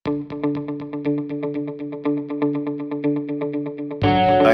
Hi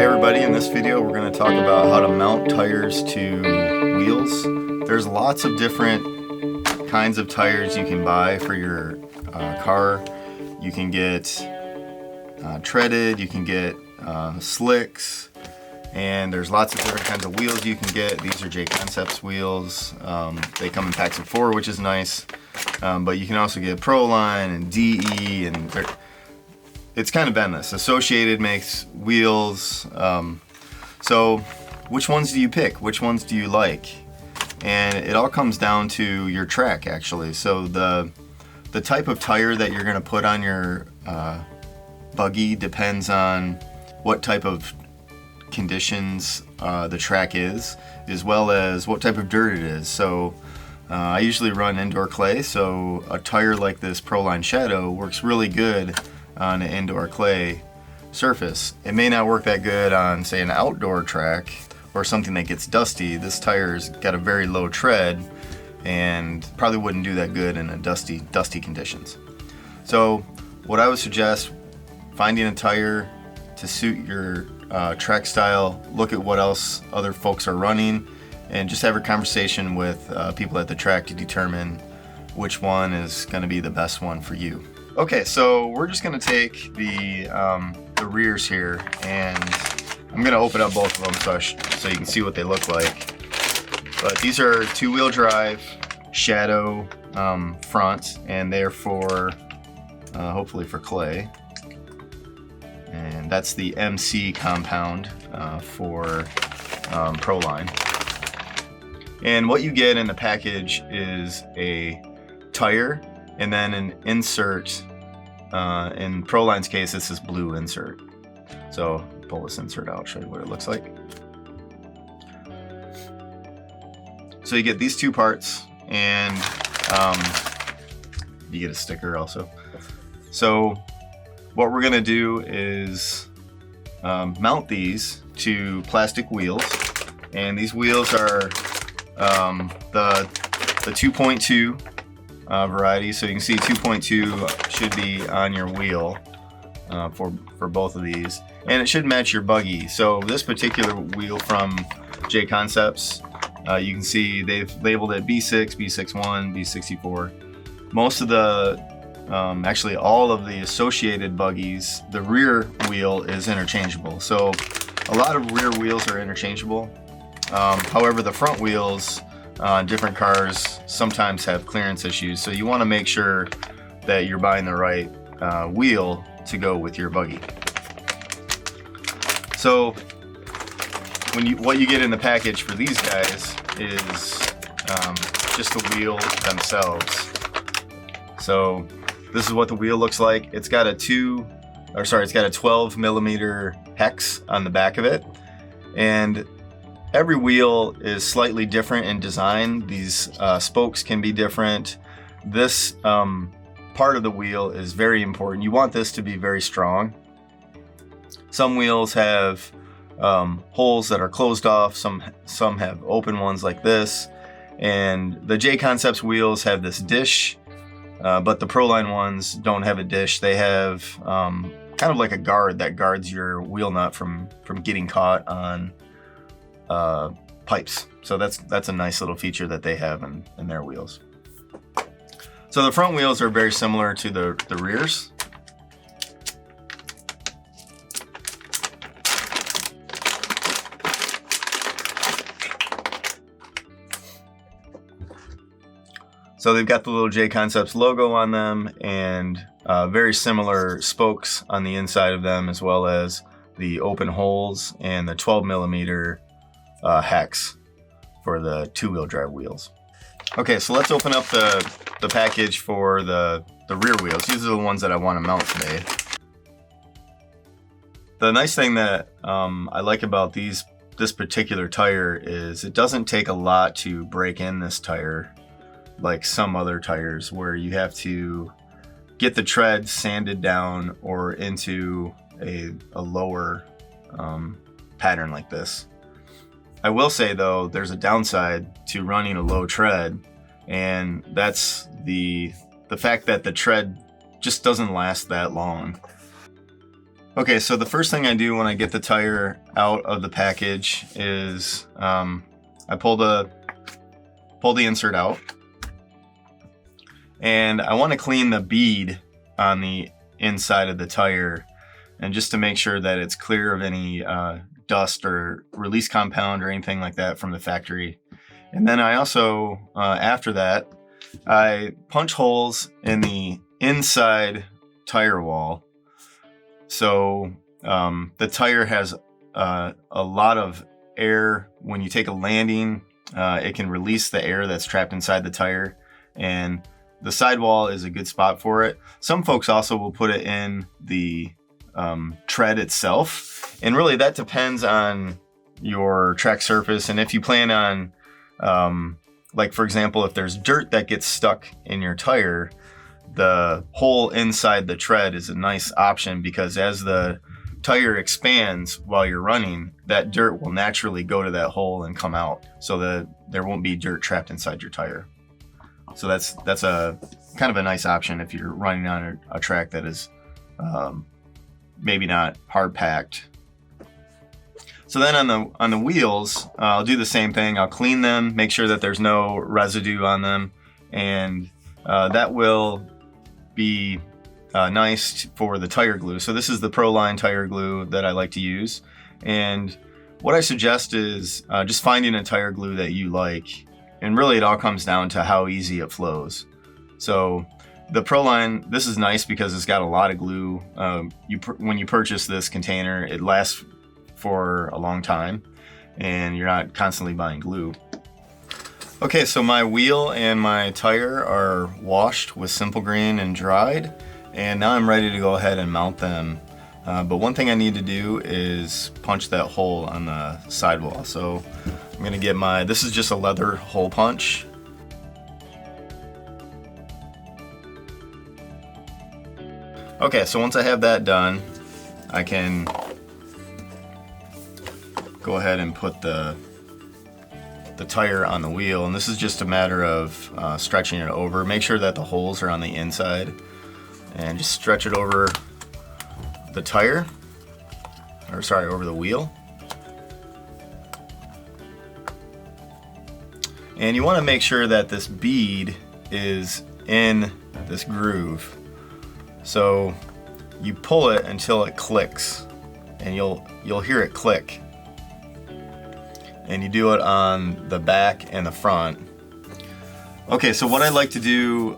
everybody, in this video we're going to talk about how to mount tires to wheels. There's lots of different kinds of tires you can buy for your car. You can get treaded, you can get slicks, and there's lots of different kinds of wheels you can get. These are J-Concepts wheels. They come in packs of 4, which is nice, but you can also get Proline and DE, and it's kind of endless. Associated makes wheels. So which ones do you pick? Which ones do you like? And it all comes down to your track, actually. So the type of tire that you're going to put on your buggy depends on what type of conditions the track is, as well as what type of dirt it is. So I usually run indoor clay, so a tire like this Proline Shadow works really good on an indoor clay surface. It may not work that good on, say, an outdoor track or something that gets dusty. This tire's got a very low tread and probably wouldn't do that good in a dusty conditions. So what I would suggest, finding a tire to suit your track style, look at what else other folks are running, and just have a conversation with people at the track to determine which one is going to be the best one for you. Okay, so we're just going to take the rears here, and I'm going to open up both of them so you can see what they look like. But these are 2-wheel drive Shadow fronts, and they're for hopefully for clay. And that's the MC compound for Proline. And what you get in the package is a tire and then an insert. In Proline's case, this is blue insert. So pull this insert out, show you what it looks like. So you get these two parts, and you get a sticker also. So what we're gonna do is mount these to plastic wheels, and these wheels are the 2.2 variety. So you can see 2.2 should be on your wheel for both of these, and it should match your buggy. So this particular wheel from J-Concepts, you can see they've labeled it B6, B61, B64. Most of the actually all of the Associated buggies, the rear wheel is interchangeable. So a lot of rear wheels are interchangeable. However, the front wheels on different cars sometimes have clearance issues. So you want to make sure that you're buying the right wheel to go with your buggy. So what you get in the package for these guys is just the wheel themselves. So this is what the wheel looks like. It's got a 12 millimeter hex on the back of it, and every wheel is slightly different in design. These spokes can be different. This part of the wheel is very important. You want this to be very strong. Some wheels have holes that are closed off. Some have open ones like this. And the J-Concepts wheels have this dish, but the Proline ones don't have a dish. They have kind of like a guard that guards your wheel nut from getting caught on pipes. So that's a nice little feature that they have in their wheels. So the front wheels are very similar to the rears. So they've got the little J-Concepts logo on them, and very similar spokes on the inside of them, as well as the open holes and the 12 millimeter hex for the 2-wheel drive wheels. Okay, so let's open up the package for the rear wheels. These are the ones that I want to mount today. The nice thing that I like about this particular tire is it doesn't take a lot to break in this tire, like some other tires where you have to get the tread sanded down or into a lower pattern like this. I will say though, there's a downside to running a low tread, and that's the fact that the tread just doesn't last that long. Okay, so the first thing I do when I get the tire out of the package is I pull the insert out, and I want to clean the bead on the inside of the tire, and just to make sure that it's clear of any dust or release compound or anything like that from the factory. And then I also, after that, I punch holes in the inside tire wall. So the tire has a lot of air. When you take a landing, it can release the air that's trapped inside the tire, and the sidewall is a good spot for it. Some folks also will put it in the tread itself, and really that depends on your track surface. And if you plan on, like for example, if there's dirt that gets stuck in your tire, the hole inside the tread is a nice option, because as the tire expands while you're running, that dirt will naturally go to that hole and come out, so that there won't be dirt trapped inside your tire. So that's a kind of a nice option if you're running on a track that is maybe not hard packed. So then on the wheels, I'll do the same thing. I'll clean them, make sure that there's no residue on them, and that will be nice for the tire glue. So this is the Proline tire glue that I like to use, and what I suggest is just finding a tire glue that you like, and really it all comes down to how easy it flows. So the Proline, this is nice because it's got a lot of glue. When you purchase this container, it lasts for a long time, and you're not constantly buying glue. Okay, so my wheel and my tire are washed with Simple Green and dried, and now I'm ready to go ahead and mount them. But one thing I need to do is punch that hole on the sidewall. So I'm gonna get this is just a leather hole punch. Okay, so once I have that done, I can go ahead and put the tire on the wheel, and this is just a matter of stretching it over. Make sure that the holes are on the inside, and just stretch it over the tire, or sorry, over the wheel. And you want to make sure that this bead is in this groove. So you pull it until it clicks, and you'll hear it click. And you do it on the back and the front. Okay, so what I like to do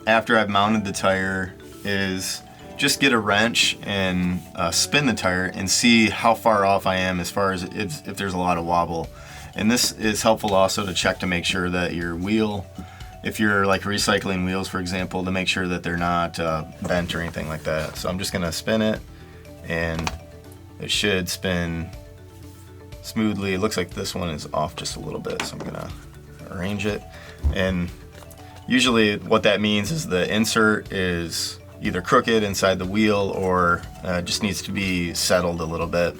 after I've mounted the tire is just get a wrench and spin the tire and see how far off I am as far as if there's a lot of wobble. And this is helpful also to check to make sure that your wheel, if you're like recycling wheels for example, to make sure that they're not bent or anything like that. So I'm just gonna spin it, and it should spin smoothly. It looks like this one is off just a little bit, so I'm gonna arrange it. And usually what that means is the insert is either crooked inside the wheel, or just needs to be settled a little bit.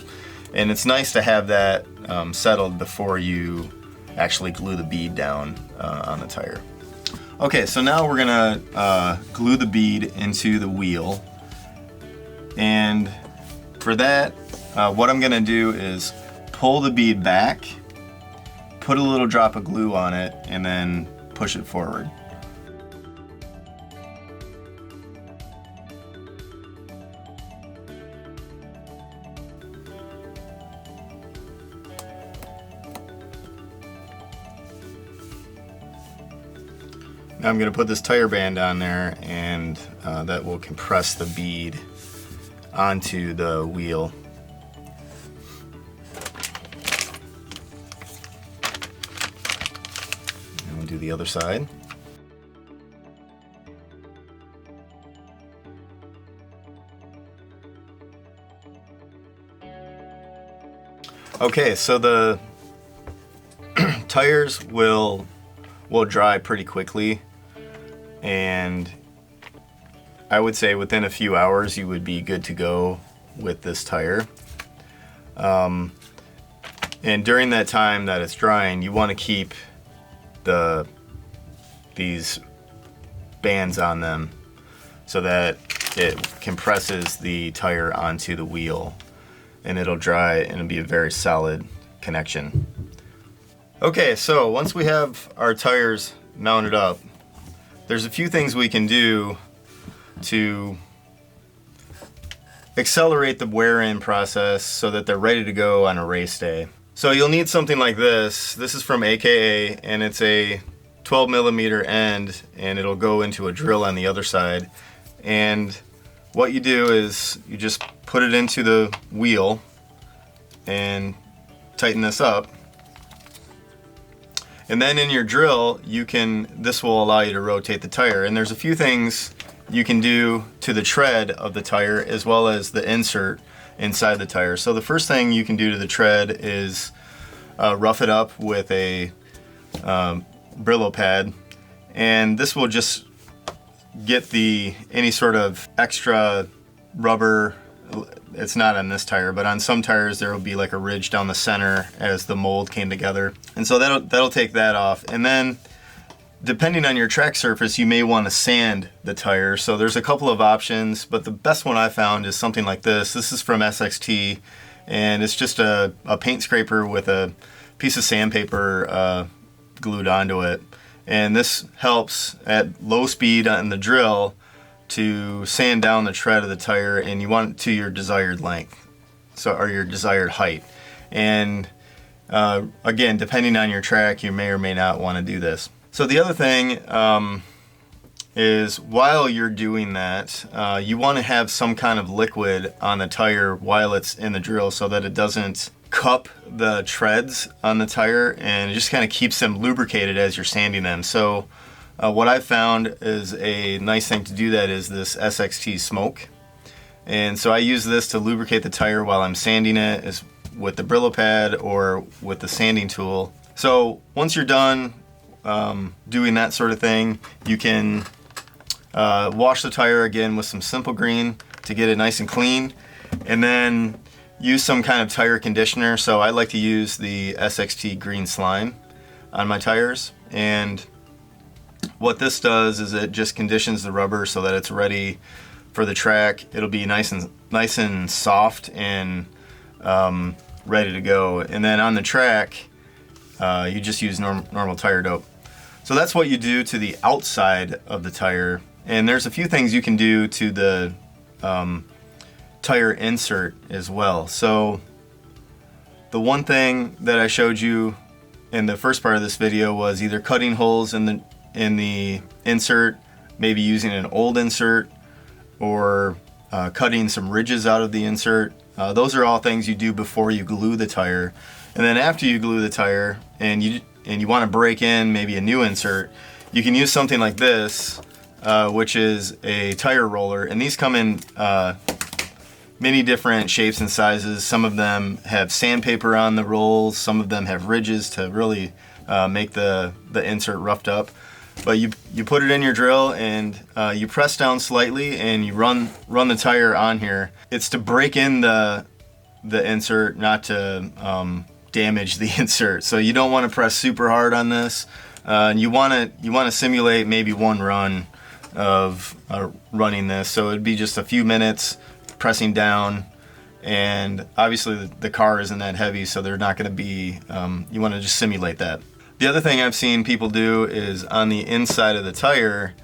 And it's nice to have that settled before you actually glue the bead down on the tire. Okay, so now we're gonna glue the bead into the wheel, and for that what I'm gonna do is pull the bead back, put a little drop of glue on it, and then push it forward. Now I'm going to put this tire band on there, and that will compress the bead onto the wheel. And we'll do the other side. Okay, so the tires will dry pretty quickly, and I would say within a few hours you would be good to go with this tire. And during that time that it's drying, you want to keep these bands on them. so that it compresses the tire onto the wheel, and it'll dry and it'll be a very solid connection. Okay, so once we have our tires mounted up, there's a few things we can do to accelerate the wear-in process so that they're ready to go on a race day. So you'll need something like this. This is from AKA, and it's a 12 millimeter end, and it'll go into a drill on the other side. And what you do is you just put it into the wheel and tighten this up. And then in your drill, this will allow you to rotate the tire. And there's a few things you can do to the tread of the tire as well as the insert inside the tire. So the first thing you can do to the tread is rough it up with a Brillo pad, and this will just get any sort of extra rubber. It's not on this tire, but on some tires there will be like a ridge down the center as the mold came together, and so that'll take that off. And then depending on your track surface, you may want to sand the tire. So there's a couple of options, but the best one I found is something like this. This is from SXT, and it's just a paint scraper with a piece of sandpaper glued onto it. And this helps at low speed on the drill to sand down the tread of the tire, and you want it to your desired length, or your desired height. And again, depending on your track, you may or may not want to do this. So the other thing is, while you're doing that, you want to have some kind of liquid on the tire while it's in the drill so that it doesn't cup the treads on the tire, and it just kind of keeps them lubricated as you're sanding them. So what I've found is a nice thing to do that is this SXT Smoke. And so I use this to lubricate the tire while I'm sanding it, with the Brillo pad or with the sanding tool. So once you're done doing that sort of thing, you can wash the tire again with some Simple Green to get it nice and clean, and then use some kind of tire conditioner. So I like to use the SXT Green Slime on my tires, and what this does is it just conditions the rubber so that it's ready for the track. It'll be nice and soft and ready to go. And then on the track, you just use normal tire dope. So that's what you do to the outside of the tire. And there's a few things you can do to the tire insert as well. So the one thing that I showed you in the first part of this video was either cutting holes in the insert, maybe using an old insert, or cutting some ridges out of the insert. Those are all things you do before you glue the tire. And then after you glue the tire and you want to break in maybe a new insert, you can use something like this, which is a tire roller. And these come in many different shapes and sizes. Some of them have sandpaper on the rolls, some of them have ridges to really make the insert roughed up. But you put it in your drill, and you press down slightly and you run the tire on here. It's to break in the insert, not to damage the insert. So you don't want to press super hard on this. And you want to simulate maybe one run of running this. So it'd be just a few minutes pressing down, and obviously the car isn't that heavy, so they're not going to be. You want to just simulate that. The other thing I've seen people do is on the inside of the tire,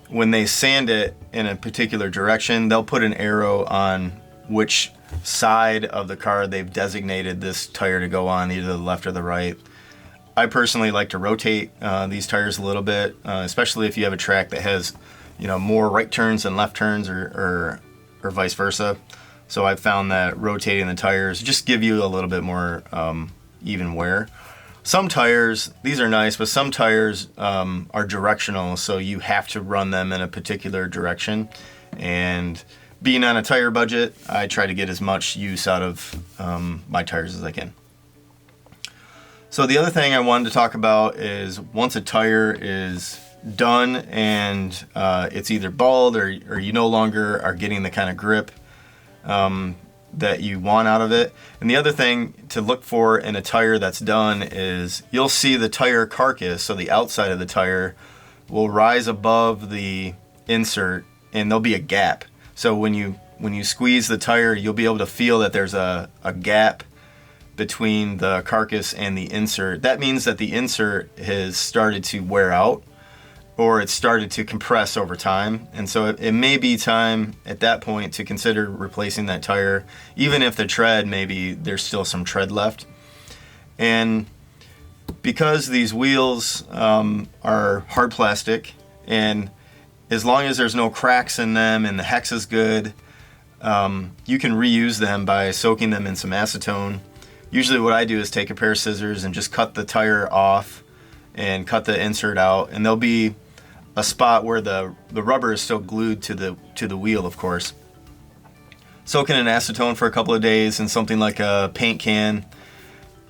when they sand it in a particular direction, they'll put an arrow on which side of the car they've designated this tire to go on, either the left or the right. I personally like to rotate these tires a little bit, especially if you have a track that has, more right turns than left turns, or vice versa. So I've found that rotating the tires just give you a little bit more even wear. Some tires, these are nice, but some tires are directional, so you have to run them in a particular direction. And being on a tire budget, I try to get as much use out of my tires as I can. So the other thing I wanted to talk about is, once a tire is done and it's either bald or you no longer are getting the kind of grip that you want out of it. And the other thing to look for in a tire that's done is you'll see the tire carcass, so the outside of the tire will rise above the insert and there'll be a gap. So when you squeeze the tire, you'll be able to feel that there's a gap between the carcass and the insert. That means that the insert has started to wear out, or it's started to compress over time. And so it may be time at that point to consider replacing that tire, even if the tread, maybe there's still some tread left. And because these wheels are hard plastic, and as long as there's no cracks in them and the hex is good, you can reuse them by soaking them in some acetone. Usually what I do is take a pair of scissors and just cut the tire off and cut the insert out, and there'll be a spot where the rubber is still glued to the wheel, of course. Soak it in acetone for a couple of days in something like a paint can,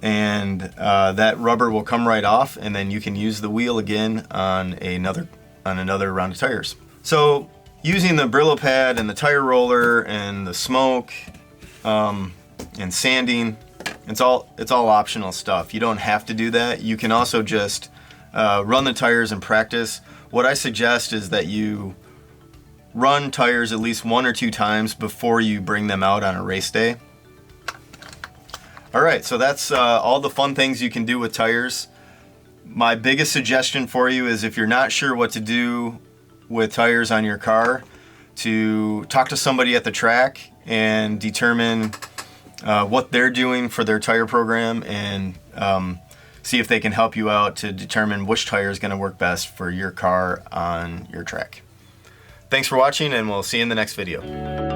and that rubber will come right off, and then you can use the wheel again on another round of tires. So using the Brillo pad and the tire roller and the smoke and sanding, it's all optional stuff. You don't have to do that. You can also just run the tires and practice. What I suggest is that you run tires at least 1 or 2 times before you bring them out on a race day. Alright, so that's all the fun things you can do with tires. My biggest suggestion for you is, if you're not sure what to do with tires on your car, to talk to somebody at the track and determine what they're doing for their tire program, and see if they can help you out to determine which tire is going to work best for your car on your track. Thanks for watching, and we'll see you in the next video.